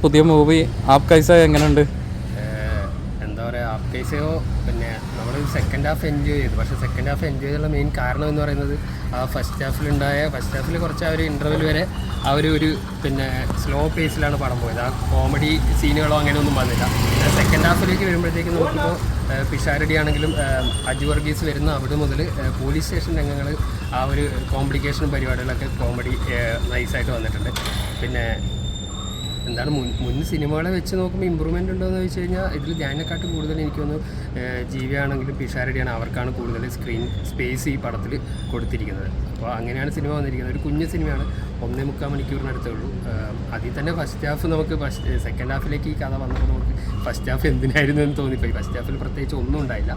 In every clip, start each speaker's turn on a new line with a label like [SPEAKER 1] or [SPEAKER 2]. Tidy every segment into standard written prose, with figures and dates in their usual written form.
[SPEAKER 1] പുതിയ movie app കൈസ എങ്ങനെയുണ്ട്?
[SPEAKER 2] എന്താ പറയുക, ആപ് കൈസയോ പിന്നെ നമ്മൾ സെക്കൻഡ് ഹാഫ് എൻജോയ് ചെയ്തു. പക്ഷേ സെക്കൻഡ് ഹാഫ് എൻജോയ് ചെയ്യാനുള്ള മെയിൻ കാരണം എന്ന് പറയുന്നത് ആ ഫസ്റ്റ് ഹാഫിൽ കുറച്ച് ആ ഒരു ഇൻ്റർവെൽ വരെ ആ ഒരു പിന്നെ സ്ലോ പേസിലാണ് പടം പോയത്. ആ കോമഡി സീനുകളോ അങ്ങനെയൊന്നും വന്നില്ല. സെക്കൻഡ് ഹാഫിലേക്ക് വരുമ്പോഴത്തേക്ക് നോക്കുമ്പോൾ പിഷാരടി ആണെങ്കിലും അജു വർഗീസ് വരുന്ന അവിടെ മുതൽ പോലീസ് സ്റ്റേഷൻ രംഗങ്ങൾ, ആ ഒരു കോംപ്ലിക്കേഷൻ പരിപാടികളൊക്കെ കോമഡി നൈസായിട്ട് വന്നിട്ടുണ്ട്. പിന്നെ എന്താണ് മുൻ സിനിമകളെ വെച്ച് നോക്കുമ്പോൾ ഇമ്പ്രൂവ്മെൻ്റ് ഉണ്ടോ എന്ന് ചോദിച്ചു കഴിഞ്ഞാൽ ഇതിൽ ധ്യാനക്കാട്ടും കൂടുതൽ എനിക്കൊന്ന് ജീവിയാണെങ്കിലും പിഷാരടിയാണ്, അവർക്കാണ് കൂടുതൽ സ്ക്രീൻ സ്പേസ് ഈ പടത്തിൽ കൊടുത്തിരിക്കുന്നത്. അപ്പോൾ അങ്ങനെയാണ് സിനിമ വന്നിരിക്കുന്നത്. ഒരു കുഞ്ഞു സിനിമയാണ്, 1.25 മണിക്കൂറിനടുത്തേ ഉള്ളൂ. അതിൽ തന്നെ ഫസ്റ്റ് ഹാഫ് നമുക്ക് സെക്കൻഡ് ഹാഫിലേക്ക് ഈ കഥ വന്നപ്പോൾ നമുക്ക് ഫസ്റ്റ് ഹാഫ് എന്തിനായിരുന്നു എന്ന് തോന്നിപ്പോയി. ഫസ്റ്റ് ഹാഫിൽ പ്രത്യേകിച്ച് ഒന്നും ഉണ്ടായില്ല.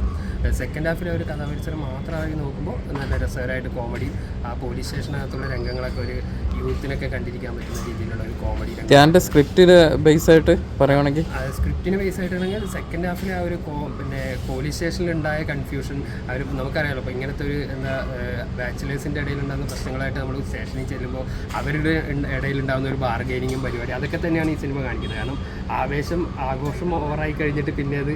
[SPEAKER 2] സെക്കൻഡ് ഹാഫിൽ ഒരു കഥാപരിസരം മാത്രമായി നോക്കുമ്പോൾ നല്ല രസകരമായിട്ട് കോമഡി, ആ പോലീസ് സ്റ്റേഷനകത്തുള്ള രംഗങ്ങളൊക്കെ ഒരു യൂത്തിനൊക്കെ കണ്ടിരിക്കാൻ പറ്റുന്ന രീതിയിലുള്ള ഒരു കോമഡി.
[SPEAKER 1] ഞാൻ സ്ക്രിപ്റ്റിന് ബേസ് ആയിട്ട് പറയുകയാണെങ്കിൽ
[SPEAKER 2] സ്ക്രിപ്റ്റിന് ബേസ് ആയിട്ടാണെങ്കിൽ സെക്കൻഡ് ഹാഫിൽ ആ ഒരു പിന്നെ പോലീസ് സ്റ്റേഷനിലുണ്ടായ കൺഫ്യൂഷൻ, അവർ നമുക്കറിയാമല്ലോ. അപ്പോൾ ഇങ്ങനത്തെ ഒരു ബാച്ചിലേഴ്സിൻ്റെ ഇടയിലുണ്ടാകുന്ന പ്രശ്നങ്ങളായിട്ട് നമ്മൾ സ്റ്റേഷനിൽ ചെല്ലുമ്പോൾ അവരുടെ ഇടയിലുണ്ടാകുന്ന ഒരു ബാർഗെയിനിങ്ങും പരിപാടി, അതൊക്കെ തന്നെയാണ് ഈ സിനിമ കാണിക്കുന്നത്. കാരണം ആഘോഷം ഓവറായി കഴിഞ്ഞിട്ട് പിന്നെ അത്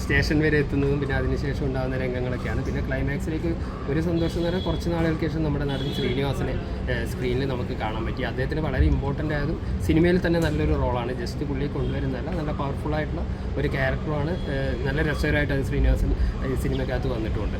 [SPEAKER 2] സ്റ്റേഷൻ വരെ എത്തുന്നതും പിന്നെ അതിനുശേഷം ഉണ്ടാകുന്ന രംഗങ്ങളൊക്കെയാണ്. പിന്നെ ക്ലൈമാക്സിലേക്ക് ഒരു സന്തോഷം എന്ന് പറഞ്ഞാൽ കുറച്ച് നാളുകൾക്ക് ശേഷം നമ്മുടെ നടൻ ശ്രീനിവാസനെ സ്ക്രീനിൽ നമുക്ക് കാണാൻ പറ്റി. അദ്ദേഹത്തിന് വളരെ ഇമ്പോർട്ടൻ്റ് ആയതും സിനിമയിൽ തന്നെ നല്ലൊരു റോളാണ്. ജസ്റ്റ് പുള്ളിയെ കൊണ്ടുവരുന്നതല്ല, നല്ല പവർഫുള്ളായിട്ടുള്ള ഒരു ക്യാരക്ടറുമാണ്. നല്ല രസകരമായിട്ട് അത് ശ്രീനിവാസൻ സിനിമയ്ക്കകത്ത് വന്നിട്ടുമുണ്ട്.